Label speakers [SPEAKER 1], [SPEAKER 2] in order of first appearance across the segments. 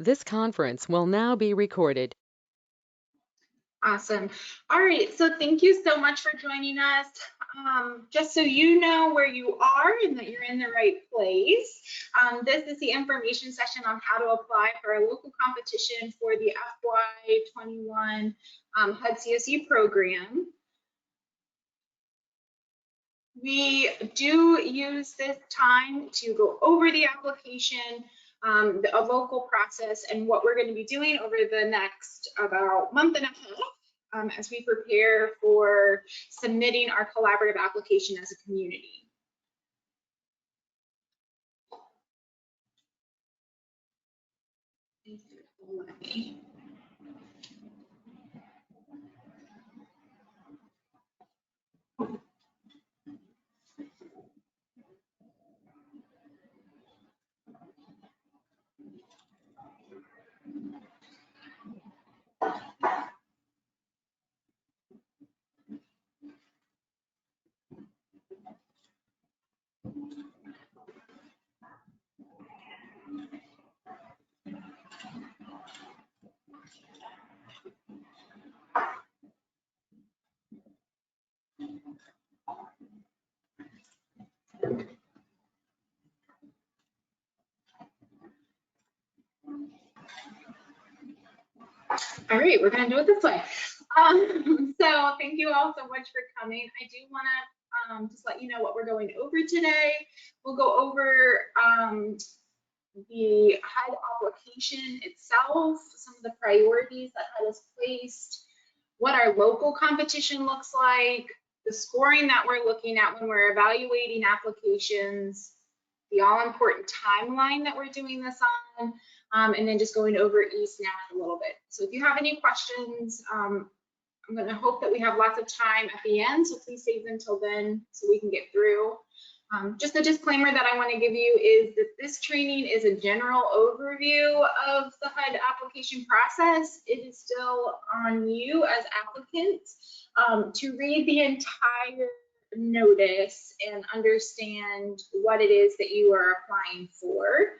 [SPEAKER 1] This conference will now be recorded.
[SPEAKER 2] Awesome. All right, so thank you so much for joining us. Just so you know where you are and that you're in the right place, this is the information session on how to apply for a local competition for the FY21 HUD CoC program. We do use this time to go over the application, a local process, and what we're going to be doing over the next about month and a half as we prepare for submitting our collaborative application as a community. All right, we're gonna do it this way. So thank you all so much for coming. I do wanna just let you know what we're going over today. We'll go over the HUD application itself, some of the priorities that HUD has placed, what our local competition looks like, the scoring that we're looking at when we're evaluating applications, the all-important timeline that we're doing this on, and then just going over eSNAP a little bit. So if you have any questions, I'm going to hope that we have lots of time at the end, so please save them till then so we can get through. Just a disclaimer that I want to give you is that this training is a general overview of the HUD application process. It is still on you as applicants to read the entire notice and understand what it is that you are applying for.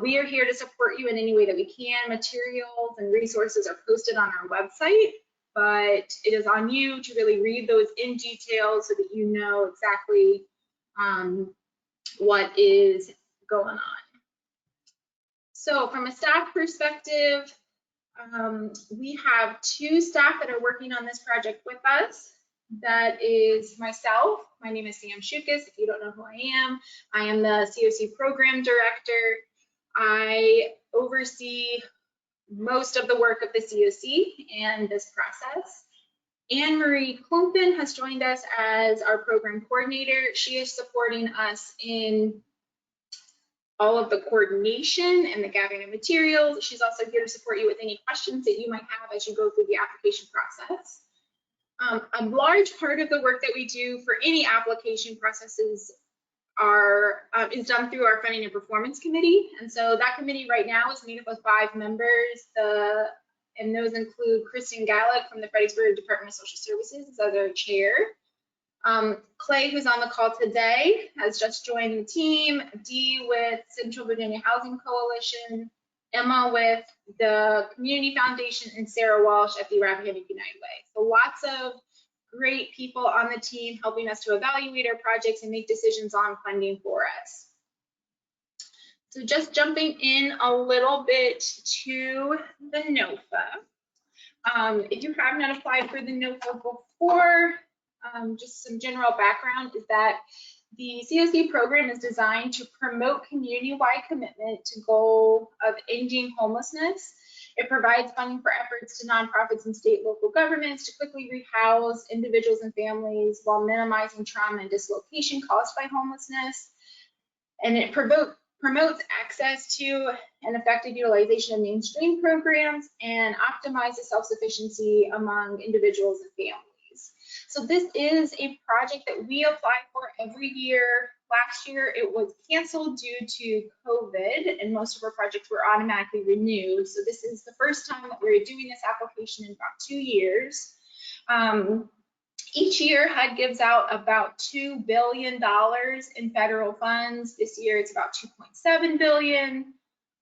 [SPEAKER 2] We are here to support you in any way that we can. Materials and resources are posted on our website, but it is on you to really read those in detail so that you know exactly what is going on. So from a staff perspective, we have 2 staff that are working on this project with us. That is myself. My name is Sam Shukas. If you don't know who I am the CoC program director. I oversee most of the work of the CoC and this process. Anne-Marie Klumpen has joined us as our program coordinator. She is supporting us in all of the coordination and the gathering of materials. She's also here to support you with any questions that you might have as you go through the application process. A large part of the work that we do for any application processes is done through our funding and performance committee. And so that committee right now is made up of 5 members. And those include Kristen Gallick from the Fredericksburg Department of Social Services as our chair. Clay, who's on the call today, has just joined the team. Dee with Central Virginia Housing Coalition, Emma with the Community Foundation, and Sarah Walsh at the Rappahannock United Way. So lots of great people on the team helping us to evaluate our projects and make decisions on funding for us. So just jumping in a little bit to the NOFA. If you have not applied for the NOFA before, just some general background is that the CoC program is designed to promote community-wide commitment to goal of ending homelessness. It provides funding for efforts to nonprofits and state and local governments to quickly rehouse individuals and families while minimizing trauma and dislocation caused by homelessness. And it promotes access to and effective utilization of mainstream programs and optimizes self-sufficiency among individuals and families. So this is a project that we apply for every year. Last year it was canceled due to COVID and most of our projects were automatically renewed. So this is the first time that we're doing this application in about 2 years. Each year HUD gives out about $2 billion in federal funds. This year it's about $2.7 billion.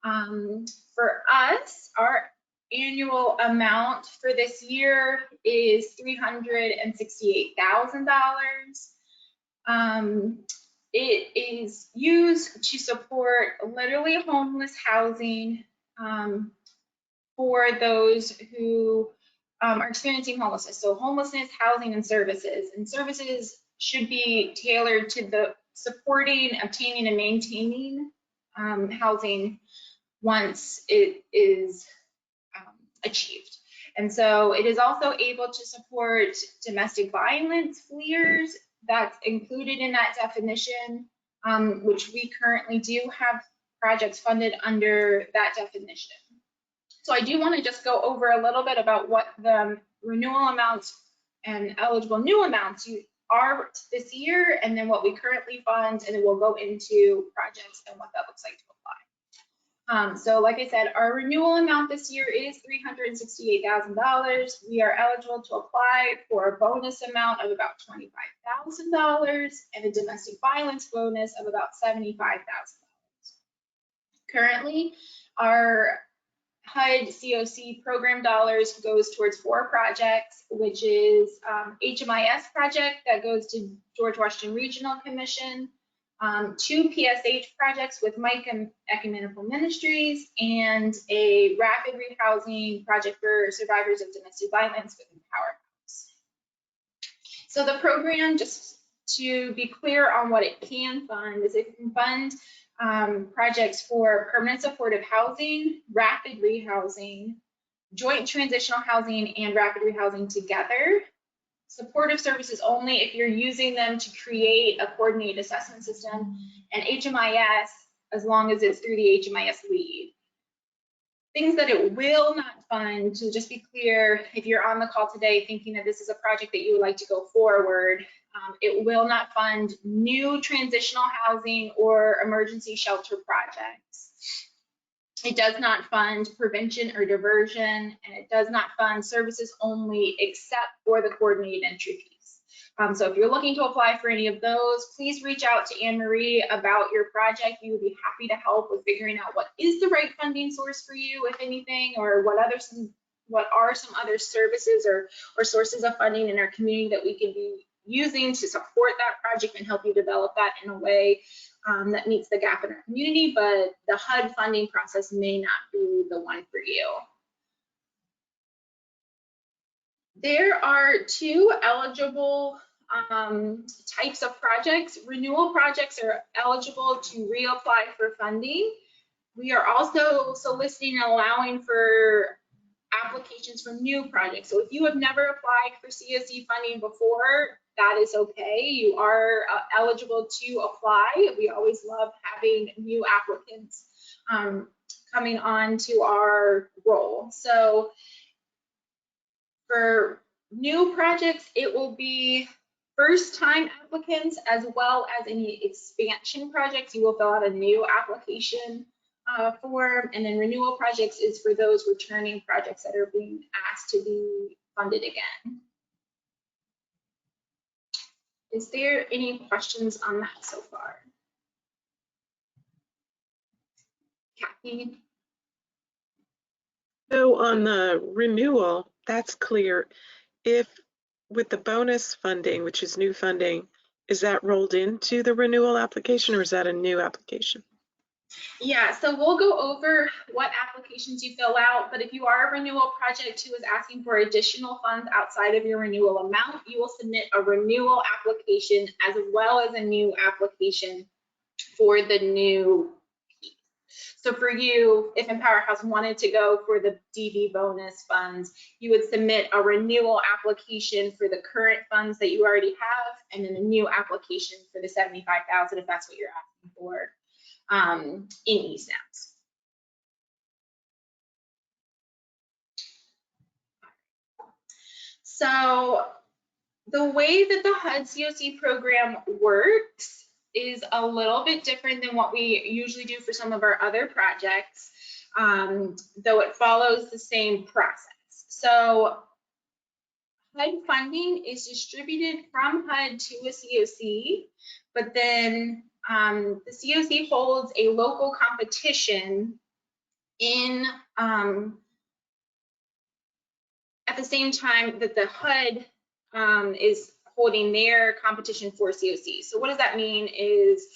[SPEAKER 2] For us, our annual amount for this year is $368,000. It is used to support literally homeless housing for those who are experiencing homelessness. So homelessness, housing, and services. And services should be tailored to the supporting, obtaining, and maintaining housing once it is achieved. And so it is also able to support domestic violence fleers. That's included in that definition, which we currently do have projects funded under that definition. So I do want to just go over a little bit about what the renewal amounts and eligible new amounts are this year, and then what we currently fund, and then we'll go into projects and what that looks like to apply. So like I said, our renewal amount this year is $368,000. We are eligible to apply for a bonus amount of about $25,000 and a domestic violence bonus of about $75,000. Currently, our HUD CoC program dollars goes towards 4 projects, which is HMIS project that goes to George Washington Regional Commission, 2 PSH projects with Mike and Ecumenical Ministries, and a rapid rehousing project for survivors of domestic violence with Empower House. So the program, just to be clear on what it can fund, is it can fund projects for permanent supportive housing, rapid rehousing, joint transitional housing, and rapid rehousing together. Supportive services only if you're using them to create a coordinated assessment system, and HMIS as long as it's through the HMIS lead. Things that it will not fund, to just be clear, if you're on the call today thinking that this is a project that you would like to go forward, it will not fund new transitional housing or emergency shelter projects. It does not fund prevention or diversion, and it does not fund services only except for the coordinated entry piece. So if you're looking to apply for any of those, please reach out to Anne Marie about your project. We would be happy to help with figuring out what is the right funding source for you, if anything, or what are some other services or sources of funding in our community that we could be using to support that project and help you develop that in a way that meets the gap in our community, but the HUD funding process may not be the one for you. There are 2 eligible types of projects. Renewal projects are eligible to reapply for funding. We are also soliciting and allowing for applications for new projects. So if you have never applied for CoC funding before, that is okay. You are eligible to apply. We always love having new applicants coming on to our roll. So for new projects, it will be first-time applicants as well as any expansion projects. You will fill out a new application form, and then renewal projects is for those returning projects that are being asked to be funded again. Is there any questions on that so far? Kathy?
[SPEAKER 3] So on the renewal, that's clear. If with the bonus funding, which is new funding, is that rolled into the renewal application, or is that a new application?
[SPEAKER 2] Yeah, so we'll go over what applications you fill out, but if you are a renewal project who is asking for additional funds outside of your renewal amount, you will submit a renewal application as well as a new application for the new piece. So for you, if Empower House wanted to go for the DV bonus funds, you would submit a renewal application for the current funds that you already have, and then a new application for the $75,000 if that's what you're asking for. In eSNAPs. So the way that the HUD CoC program works is a little bit different than what we usually do for some of our other projects, though it follows the same process. So HUD funding is distributed from HUD to a CoC, but then the CoC holds a local competition in at the same time that the HUD is holding their competition for CoC. So what does that mean is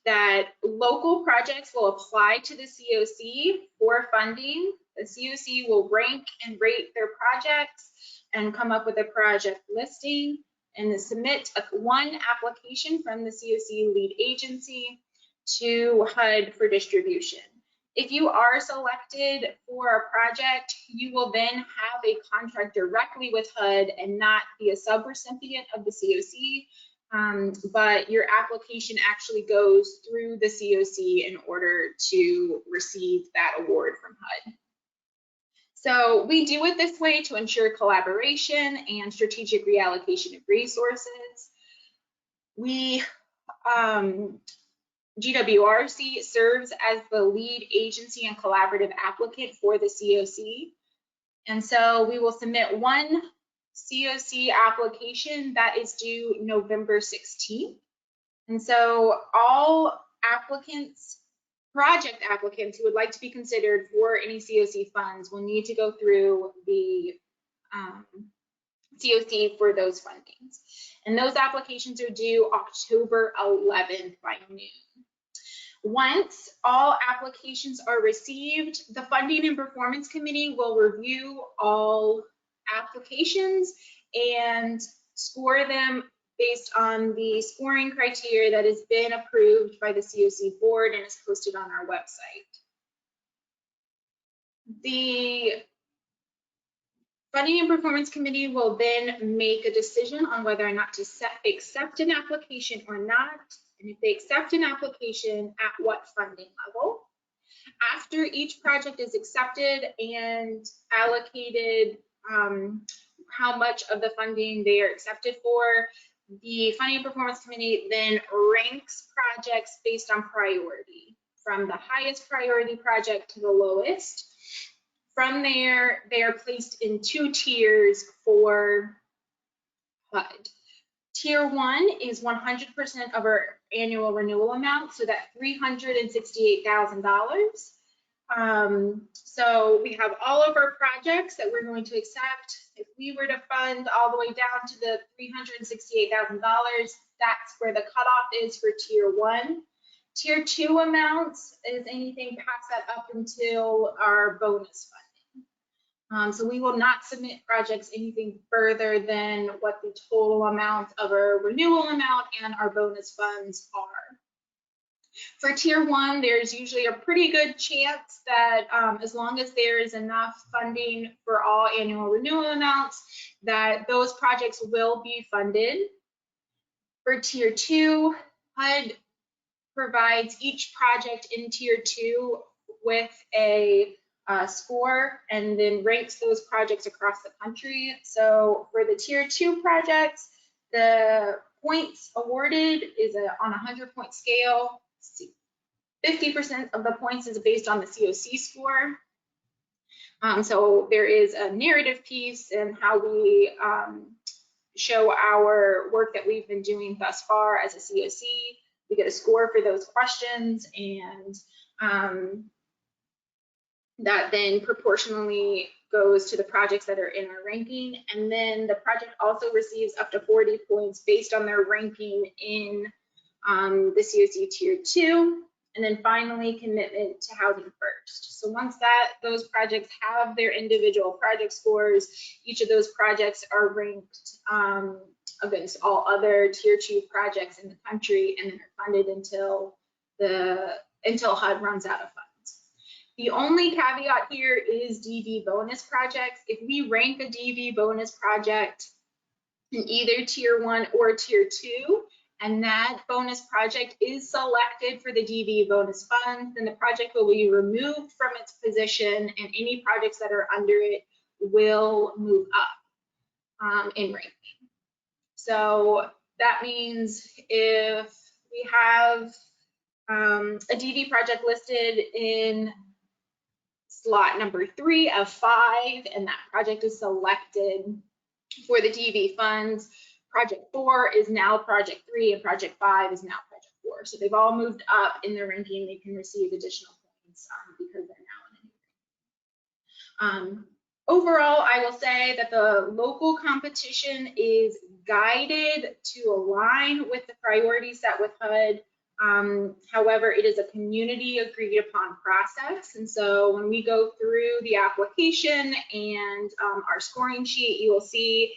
[SPEAKER 2] that local projects will apply to the CoC for funding. The CoC will rank and rate their projects and come up with a project listing and then submit one application from the CoC lead agency to HUD for distribution. If you are selected for a project, you will then have a contract directly with HUD and not be a sub-recipient of the CoC, but your application actually goes through the CoC in order to receive that award from HUD. So we do it this way to ensure collaboration and strategic reallocation of resources. We GWRC serves as the lead agency and collaborative applicant for the CoC. And so we will submit one CoC application that is due November 16th. And so all applicants, project applicants who would like to be considered for any CoC funds will need to go through the CoC for those fundings. And those applications are due October 11th by noon. Once all applications are received, the Funding and Performance Committee will review all applications and score them based on the scoring criteria that has been approved by the CoC board and is posted on our website. The Funding and Performance Committee will then make a decision on whether or not to accept an application or not, and if they accept an application, at what funding level. After each project is accepted and allocated how much of the funding they are accepted for, the Funding and Performance Committee then ranks projects based on priority, from the highest priority project to the lowest. From there, they are placed in two tiers for HUD. Tier 1 is 100% of our annual renewal amount, so that's $368,000. So we have all of our projects that we're going to accept. If we were to fund all the way down to the $368,000, that's where the cutoff is for Tier 1. Tier 2 amounts is anything past that up until our bonus funding. So we will not submit projects anything further than what the total amount of our renewal amount and our bonus funds are. For Tier 1, there's usually a pretty good chance that as long as there is enough funding for all annual renewal amounts, that those projects will be funded. For Tier 2, HUD provides each project in Tier 2 with a score and then ranks those projects across the country. So for the Tier 2 projects, the points awarded is on a 100-point scale. 50% of the points is based on the CoC score. So there is a narrative piece in how we show our work that we've been doing thus far as a CoC. We get a score for those questions, and that then proportionally goes to the projects that are in our ranking. And then the project also receives up to 40 points based on their ranking in the CoC Tier 2. And then finally, commitment to housing first. So once those projects have their individual project scores, each of those projects are ranked against all other Tier 2 projects in the country, and then are funded until HUD runs out of funds. The only caveat here is DV bonus projects. If we rank a DV bonus project in either Tier 1 or Tier 2, and that bonus project is selected for the DV bonus fund, then the project will be removed from its position, and any projects that are under it will move up in ranking. So that means if we have a DV project listed in slot number 3 of 5, and that project is selected for the DV funds, Project 4 is now Project 3, and Project 5 is now Project 4. So they've all moved up in their ranking. They can receive additional points because they're now in a new ranking. Overall, I will say that the local competition is guided to align with the priorities set with HUD. However, it is a community agreed upon process. And so when we go through the application and our scoring sheet, you will see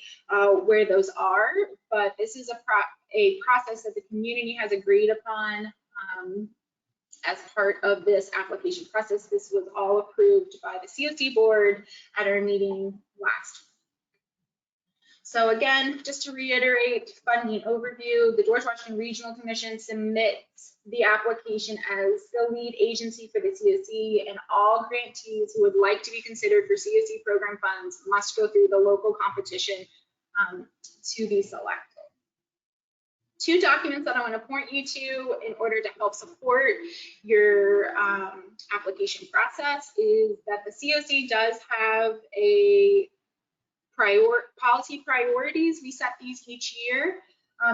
[SPEAKER 2] where those are. But this is a process that the community has agreed upon as part of this application process. This was all approved by the CoC board at our meeting last week. So again, just to reiterate, funding overview, the George Washington Regional Commission submits the application as the lead agency for the CoC, and all grantees who would like to be considered for CoC program funds must go through the local competition to be selected. Two documents that I want to point you to in order to help support your application process is that the CoC does have a policy priorities. We set these each year.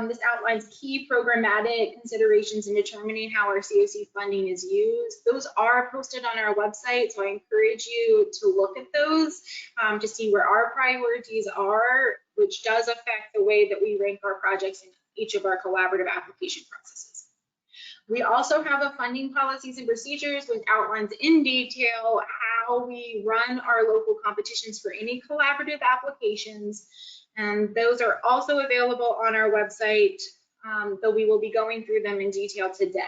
[SPEAKER 2] This outlines key programmatic considerations in determining how our CoC funding is used. Those are posted on our website, so I encourage you to look at those to see where our priorities are, which does affect the way that we rank our projects in each of our collaborative application processes. We also have a funding policies and procedures, which outlines in detail how we run our local competitions for any collaborative applications. And those are also available on our website, though we will be going through them in detail today.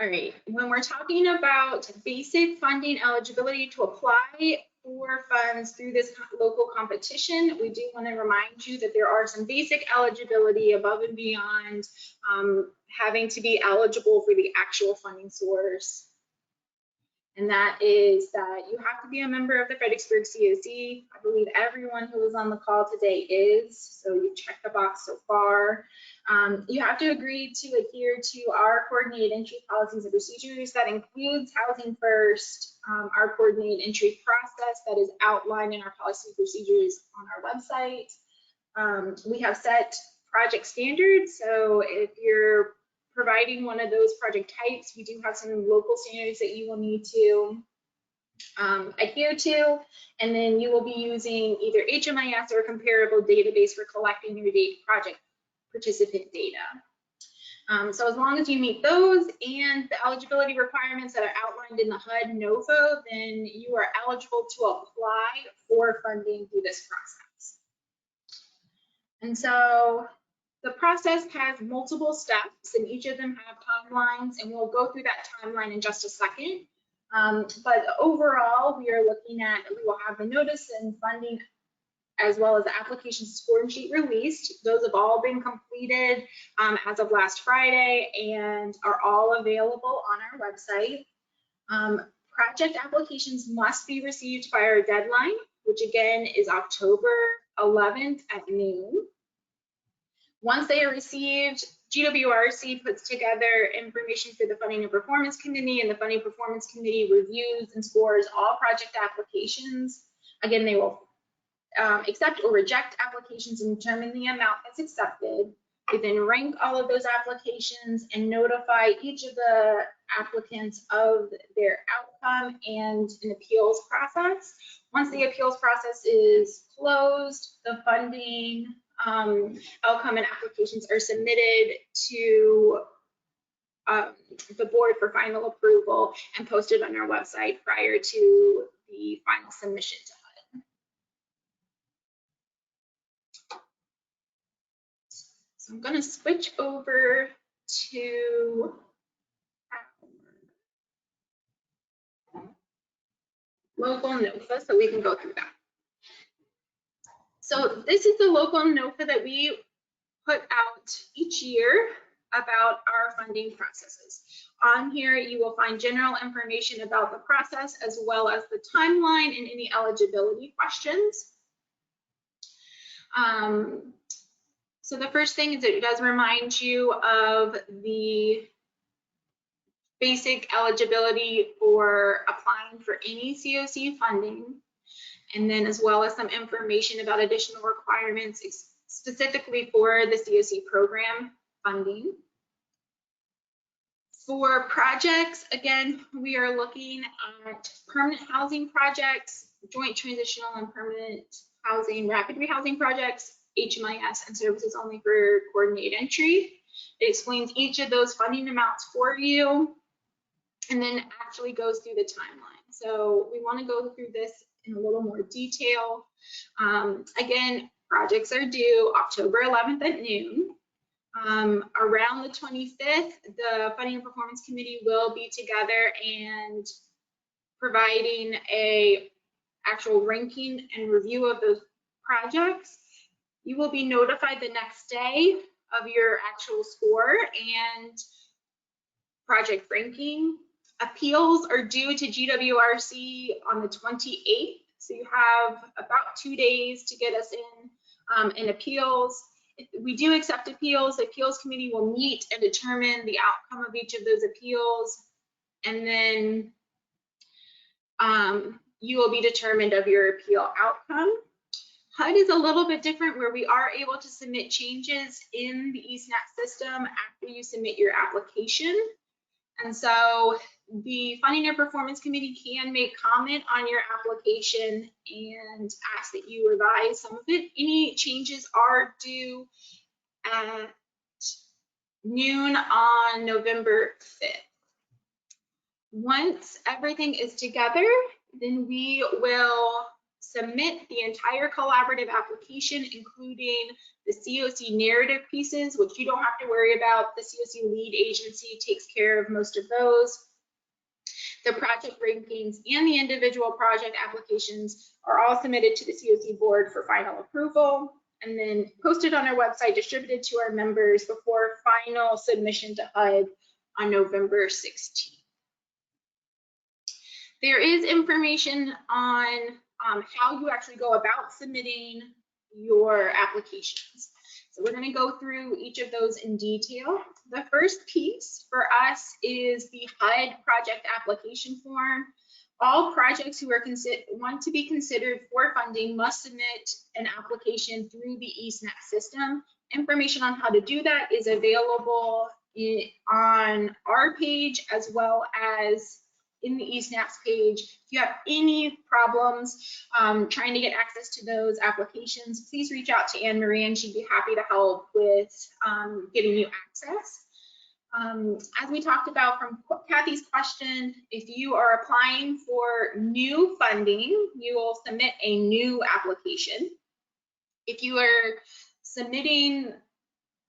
[SPEAKER 2] All right, when we're talking about basic funding eligibility to apply for funds through this local competition, we do want to remind you that there are some basic eligibility above and beyond having to be eligible for the actual funding source. And that is that you have to be a member of the Fredericksburg CoC. I believe everyone who is on the call today is, so you check the box so far. You have to agree to adhere to our coordinated entry policies and procedures. That includes Housing First, our coordinated entry process that is outlined in our policy procedures on our website. We have set project standards, so if you're providing one of those project types, we do have some local standards that you will need to adhere to, and then you will be using either HMIS or a comparable database for collecting your project participant data. So as long as you meet those and the eligibility requirements that are outlined in the HUD NOVO, then you are eligible to apply for funding through this process. And so the process has multiple steps, and each of them have timelines, and we'll go through that timeline in just a second. But overall, we are looking at, we will have the notice and funding as well as the application scoring sheet released. Those have all been completed as of last Friday and are all available on our website. Project applications must be received by our deadline, which again is October 11th at noon. Once they are received, GWRC puts together information for the Funding and Performance Committee, and the Funding Performance Committee reviews and scores all project applications. Again, they will accept or reject applications and determine the amount that's accepted. They then rank all of those applications and notify each of the applicants of their outcome and an appeals process. Once the appeals process is closed, the funding outcome and applications are submitted to the board for final approval and posted on our website prior to the final submission to HUD. So I'm going to switch over to local NOFA so we can go through that. So this is the local NOFA that we put out each year about our funding processes. On here, you will find general information about the process as well as the timeline and any eligibility questions. So the first thing is it does remind you of the basic eligibility for applying for any CoC funding, and then as well as some information about additional requirements specifically for the CoC program funding. For projects, again, we are looking at permanent housing projects, joint transitional and permanent housing, rapid rehousing projects, HMIS, and services only for coordinated entry. It explains each of those funding amounts for you, and then actually goes through the timeline. So we want to go through this in a little more detail. Again, projects are due October 11th at noon. Around the 25th, the Funding and Performance Committee will be together and providing a actual ranking and review of those projects. You will be notified the next day of your actual score and project ranking. Appeals are due to GWRC on the 28th, so you have about 2 days to get us in appeals. If we do accept appeals, the appeals committee will meet and determine the outcome of each of those appeals, and then you will be determined of your appeal outcome. HUD is a little bit different, where we are able to submit changes in the eSNAP system after you submit your application. And so the Funding and Performance Committee can make comment on your application and ask that you revise some of it. Any changes are due at noon on November 5th. Once everything is together, then we will submit the entire collaborative application, including the CoC narrative pieces, which you don't have to worry about. The CoC lead agency takes care of most of those. The project rankings and the individual project applications are all submitted to the CoC board for final approval, and then posted on our website, distributed to our members before final submission to HUD on November 16th. There is information on how you actually go about submitting your applications. So we're going to go through each of those in detail. The first piece for us is the HUD project application form. All projects who are want to be considered for funding must submit an application through the eSNAP system. Information on how to do that is available on our page as well as in the eSNAPs page. If you have any problems trying to get access to those applications, please reach out to Anne Marie and she'd be happy to help with getting you access. As we talked about from Kathy's question, if you are applying for new funding, you will submit a new application. If you are submitting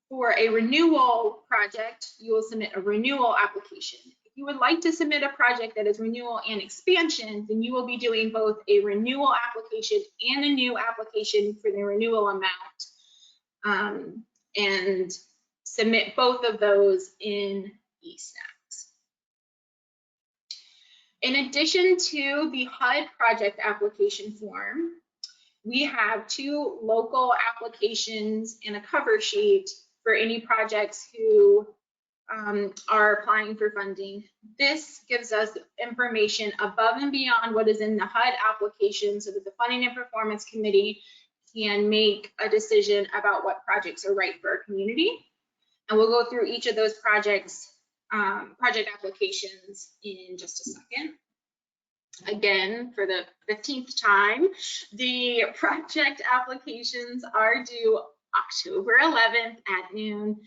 [SPEAKER 2] for a renewal project, you will submit a renewal application. If you would like to submit a project that is renewal and expansion, then you will be doing both a renewal application and a new application for the renewal amount, and submit both of those in eSNAPs. In addition to the HUD project application form, we have 2 local applications and a cover sheet for any projects who are applying for funding. This gives us information above and beyond what is in the HUD application so that the Funding and Performance Committee can make a decision about what projects are right for our community. And we'll go through each of those projects, project applications in just a second. Again, for the 15th time, the project applications are due October 11th at noon.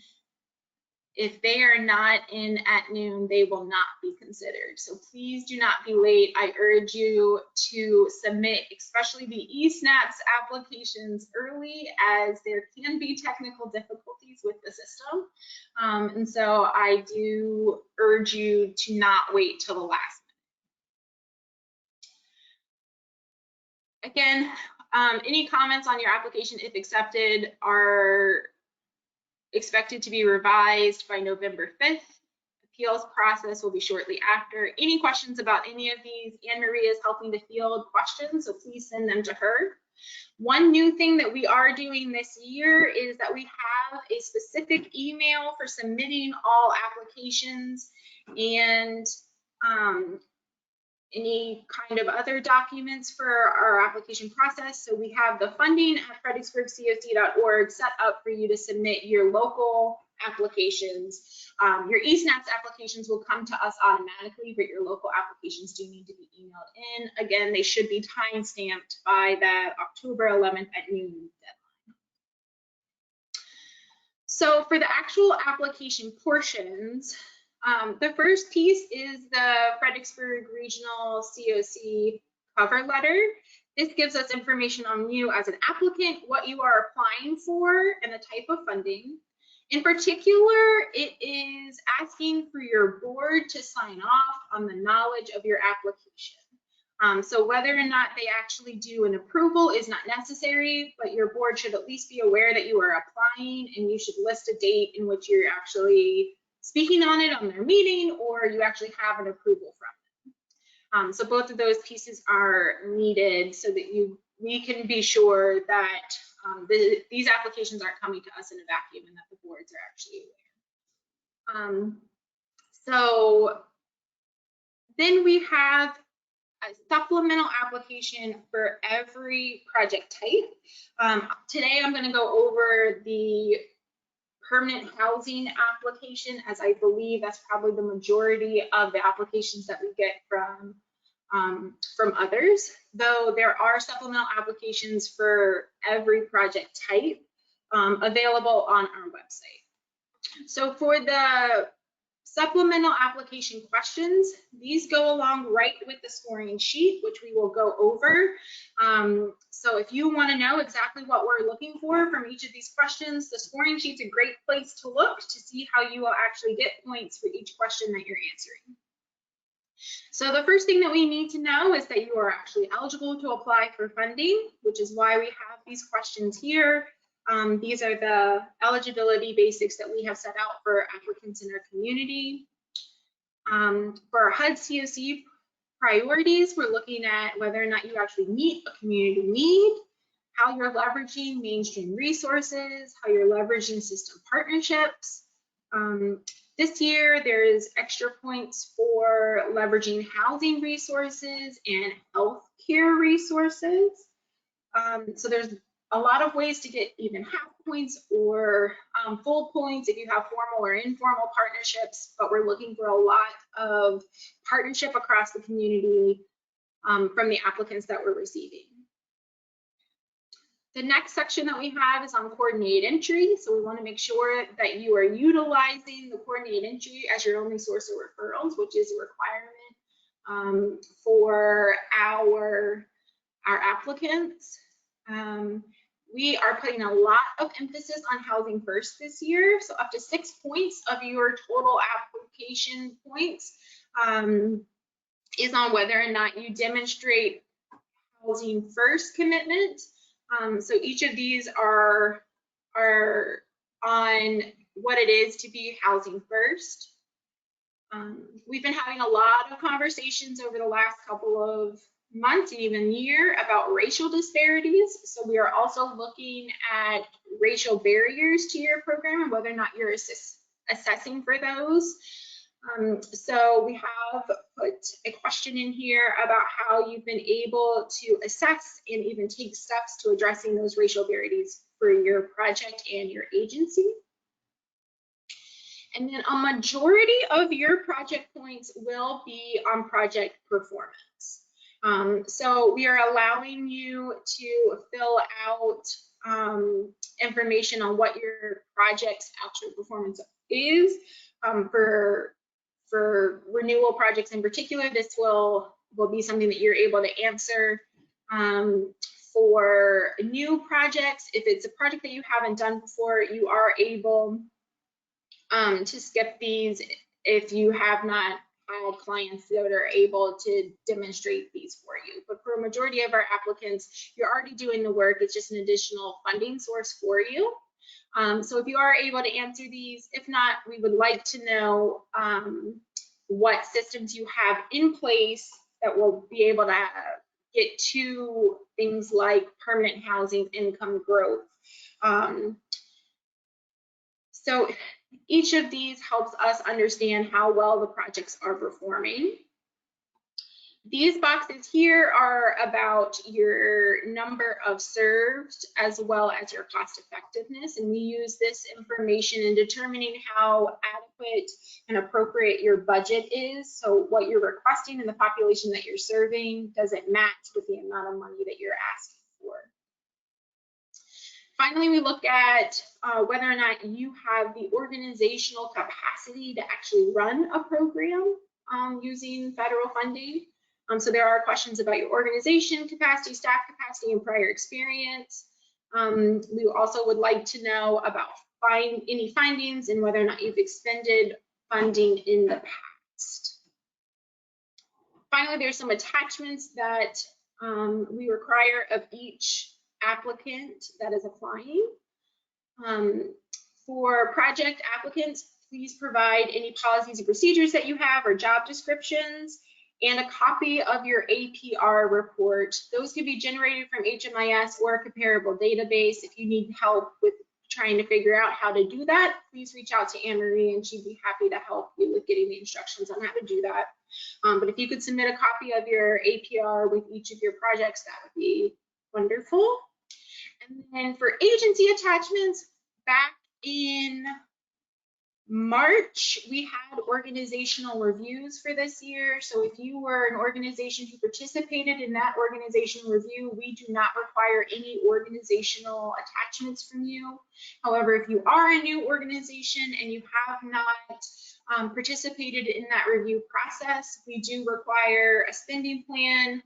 [SPEAKER 2] If they are not in at noon, they will not be considered. So please do not be late. I urge you to submit, especially the eSNAPs applications early, as there can be technical difficulties with the system. And so I do urge you to not wait till the last minute. Again, any comments on your application, if accepted, are expected to be revised by November 5th. Appeals process will be shortly after. Any questions about any of these? Anne Marie is helping to field questions, so please send them to her. One new thing that we are doing this year is that we have a specific email for submitting all applications and any kind of other documents for our application process. So we have the funding at fredericksburgcoc.org set up for you to submit your local applications. Your eSNAPS applications will come to us automatically, but your local applications do need to be emailed in. Again, they should be time stamped by that October 11th at noon deadline. So for the actual application portions, the first piece is the Fredericksburg Regional CoC cover letter. This gives us information on you as an applicant, what you are applying for, and the type of funding. In particular, it is asking for your board to sign off on the knowledge of your application. So whether or not they actually do an approval is not necessary, but your board should at least be aware that you are applying, and you should list a date in which you're actually speaking on it on their meeting, or you actually have an approval from them. So both of those pieces are needed so that we can be sure that these applications aren't coming to us in a vacuum and that the boards are actually aware. So then we have a supplemental application for every project type. Today I'm going to go over the permanent housing application, as I believe that's probably the majority of the applications that we get from others, though there are supplemental applications for every project type available on our website. So for the supplemental application questions, these go along right with the scoring sheet, which we will go over. So if you want to know exactly what we're looking for from each of these questions, the scoring sheet's a great place to look to see how you will actually get points for each question that you're answering. So the first thing that we need to know is that you are actually eligible to apply for funding, which is why we have these questions here. These are the eligibility basics that we have set out for applicants in our community. For our HUD CoC priorities, we're looking at whether or not you actually meet a community need, how you're leveraging mainstream resources, how you're leveraging system partnerships. This year, there is extra points for leveraging housing resources and healthcare resources. So there's a lot of ways to get even half points or full points if you have formal or informal partnerships, but we're looking for a lot of partnership across the community from the applicants that we're receiving. The next section that we have is on coordinated entry. So we want to make sure that you are utilizing the coordinated entry as your only source of referrals, which is a requirement for our applicants. We are putting a lot of emphasis on housing first this year. So up to 6 points of your total application points is on whether or not you demonstrate housing first commitment. So each of these are on what it is to be housing first. We've been having a lot of conversations over the last couple of months, even year, about racial disparities. So we are also looking at racial barriers to your program and whether or not you're assessing for those. So we have put a question in here about how you've been able to assess and even take steps to addressing those racial disparities for your project and your agency. And then a majority of your project points will be on project performance. So we are allowing you to fill out information on what your project's actual performance is. For renewal projects in particular, this will be something that you're able to answer. For new projects, if it's a project that you haven't done before, you are able to skip these if you have not had clients that are able to demonstrate these for you. But for a majority of our applicants, you're already doing the work. It's just an additional funding source for you. So if you are able to answer these, if not, we would like to know what systems you have in place that will be able to get to things like permanent housing, income growth. So each of these helps us understand how well the projects are performing. These boxes here are about your number of served as well as your cost effectiveness, and we use this information in determining how adequate and appropriate your budget is. So what you're requesting and the population that you're serving, does it match with the amount of money that you're asking for? Finally, we look at whether or not you have the organizational capacity to actually run a program using federal funding. So there are questions about your organization capacity, staff capacity, and prior experience. We also would like to know about any findings and whether or not you've expended funding in the past. Finally, there's some attachments that we require of each applicant that is applying. For project applicants, please provide any policies and procedures that you have or job descriptions and a copy of your APR report. Those can be generated from HMIS or a comparable database. If you need help with trying to figure out how to do that, please reach out to Anne-Marie and she'd be happy to help you with getting the instructions on how to do that. But if you could submit a copy of your APR with each of your projects, that would be wonderful. And then for agency attachments, back in March, we had organizational reviews for this year. So if you were an organization who participated in that organizational review, we do not require any organizational attachments from you. However, if you are a new organization and you have not participated in that review process, we do require a spending plan,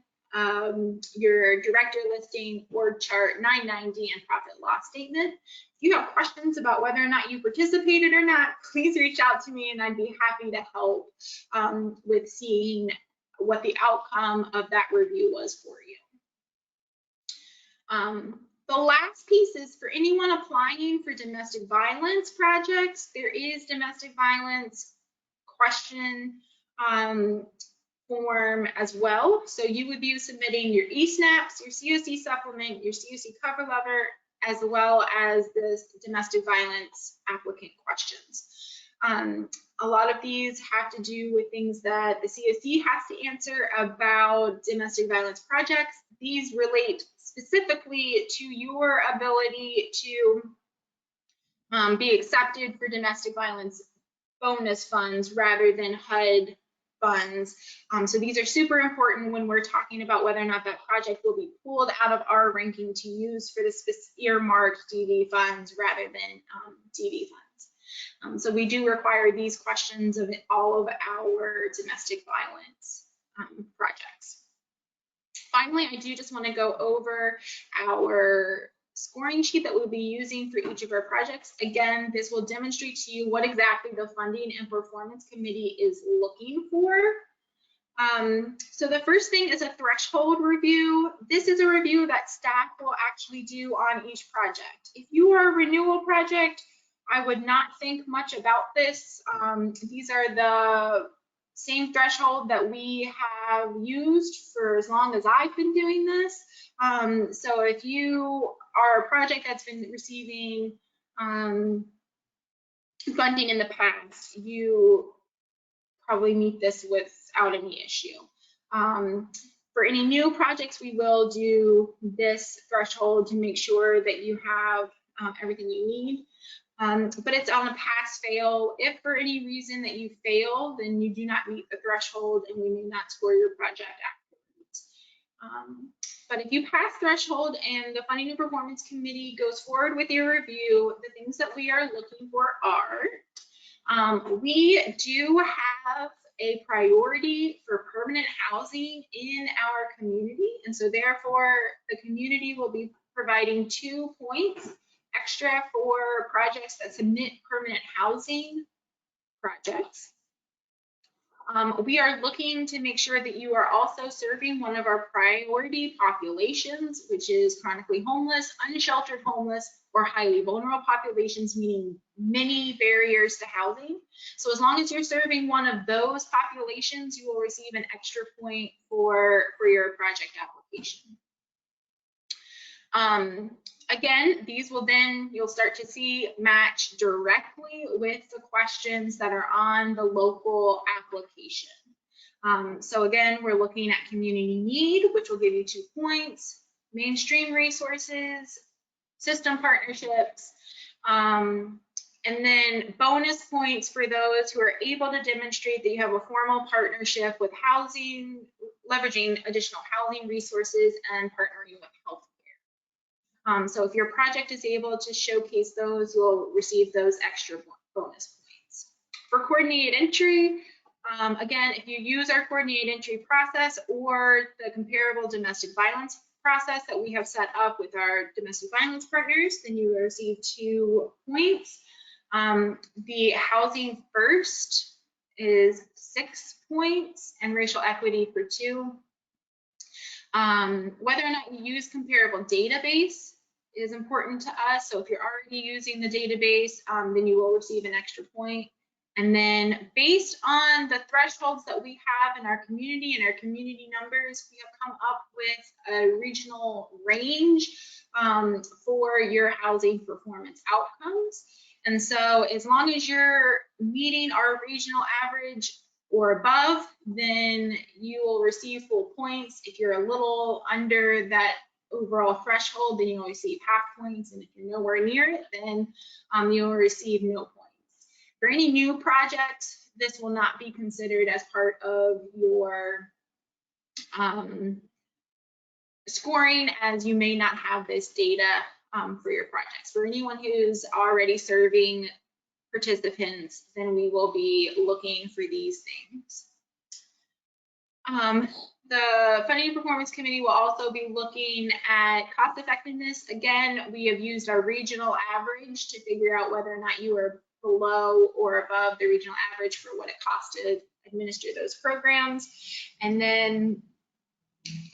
[SPEAKER 2] your director listing, org chart, 990, and profit loss statement. If you have questions about whether or not you participated or not, please reach out to me and I'd be happy to help with seeing what the outcome of that review was for you. The last piece is for anyone applying for domestic violence projects, there is domestic violence question form as well. So you would be submitting your eSNAPs, your CoC supplement, your CoC cover letter, as well as this domestic violence applicant questions. A lot of these have to do with things that the CoC has to answer about domestic violence projects. These relate specifically to your ability to be accepted for domestic violence bonus funds rather than HUD funds. So these are super important when we're talking about whether or not that project will be pulled out of our ranking to use for the earmarked DV funds rather than DV funds. So we do require these questions of all of our domestic violence projects. Finally, I do just want to go over our scoring sheet that we'll be using for each of our projects. Again, this will demonstrate to you what exactly the funding and performance committee is looking for. So the first thing is a threshold review. This is a review that staff will actually do on each project. If you are a renewal project, I would not think much about this. These are the same threshold that we have used for as long as I've been doing this. So if you are a project that's been receiving funding in the past, you probably meet this without any issue. For any new projects, we will do this threshold to make sure that you have everything you need. But it's on a pass-fail. If for any reason that you fail, then you do not meet the threshold and we may not score your project afterwards. But if you pass threshold and the Funding and Performance Committee goes forward with your review, the things that we are looking for are, we do have a priority for permanent housing in our community. And so therefore, the community will be providing 2 points extra for projects that submit permanent housing projects. We are looking to make sure that you are also serving one of our priority populations, which is chronically homeless, unsheltered homeless, or highly vulnerable populations, meaning many barriers to housing. So as long as you're serving one of those populations, you will receive an extra point for your project application. Again, these will then, you'll start to see match directly with the questions that are on the local application. So again, we're looking at community need, which will give you 2 points, mainstream resources, system partnerships, and then bonus points for those who are able to demonstrate that you have a formal partnership with housing, leveraging additional housing resources, and partnering with healthcare. So if your project is able to showcase those, you'll receive those extra bonus points. For coordinated entry, again, if you use our coordinated entry process or the comparable domestic violence process that we have set up with our domestic violence partners, then you will receive 2 points. The housing first is 6 points and racial equity for 2. Whether or not you use comparable database is important to us. So if you're already using the database, then you will receive an extra point. And then based on the thresholds that we have in our community and our community numbers, we have come up with a regional range for your housing performance outcomes. And so as long as you're meeting our regional average or above, then you will receive full points. If you're a little under that overall threshold, then you'll receive half points. And if you're nowhere near it, then you'll receive no points. For any new projects, this will not be considered as part of your scoring, as you may not have this data for your projects. For anyone who's already serving participants, then we will be looking for these things. The Funding Performance Committee will also be looking at cost effectiveness. Again, we have used our regional average to figure out whether or not you are below or above the regional average for what it costs to administer those programs. And then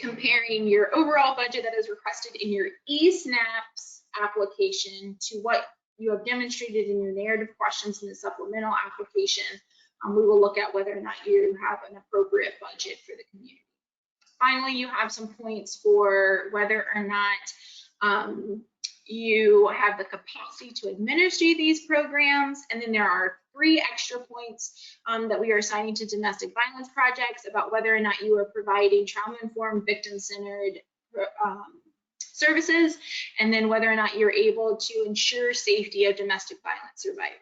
[SPEAKER 2] comparing your overall budget that is requested in your eSNAPS application to what you have demonstrated in your narrative questions in the supplemental application, we will look at whether or not you have an appropriate budget for the community. Finally, you have some points for whether or not you have the capacity to administer these programs. And then there are 3 extra points that we are assigning to domestic violence projects about whether or not you are providing trauma-informed, victim-centered services, and then whether or not you're able to ensure safety of domestic violence survivors.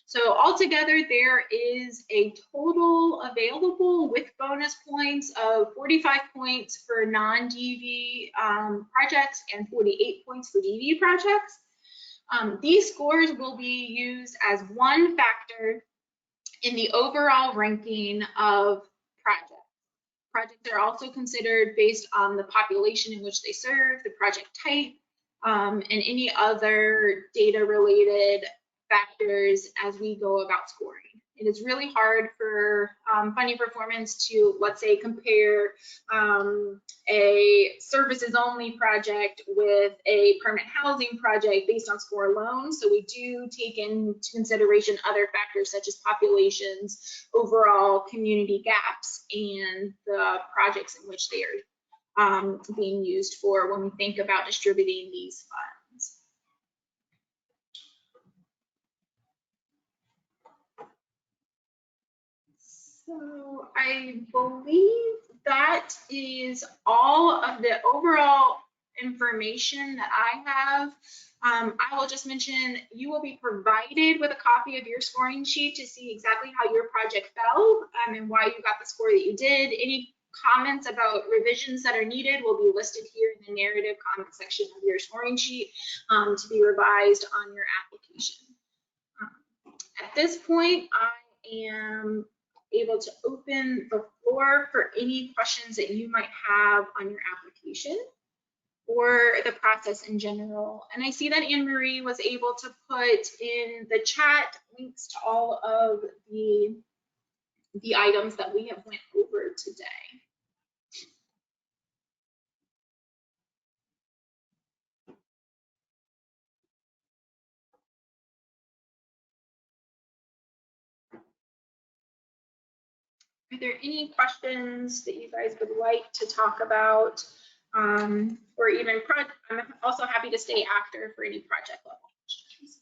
[SPEAKER 2] So altogether, there is a total available with bonus points of 45 points for non-DV projects and 48 points for DV projects. These scores will be used as one factor in the overall ranking of projects. Projects are also considered based on the population in which they serve, the project type, and any other data-related factors as we go about scoring. It is really hard for funding performance to, let's say, compare a services only project with a permanent housing project based on score alone. So we do take into consideration other factors such as populations, overall community gaps, and the projects in which they are being used for when we think about distributing these funds. So I believe that is all of the overall information that I have. I will just mention you will be provided with a copy of your scoring sheet to see exactly how your project fell and why you got the score that you did. Any comments about revisions that are needed will be listed here in the narrative comment section of your scoring sheet to be revised on your application. At this point, I am able to open the floor for any questions that you might have on your application or the process in general. And I see that Anne Marie was able to put in the chat links to all of the items that we have went over today. Are there any questions that you guys would like to talk about? Or even, I'm also happy to stay after for any project level questions.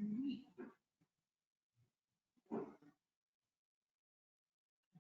[SPEAKER 2] All right.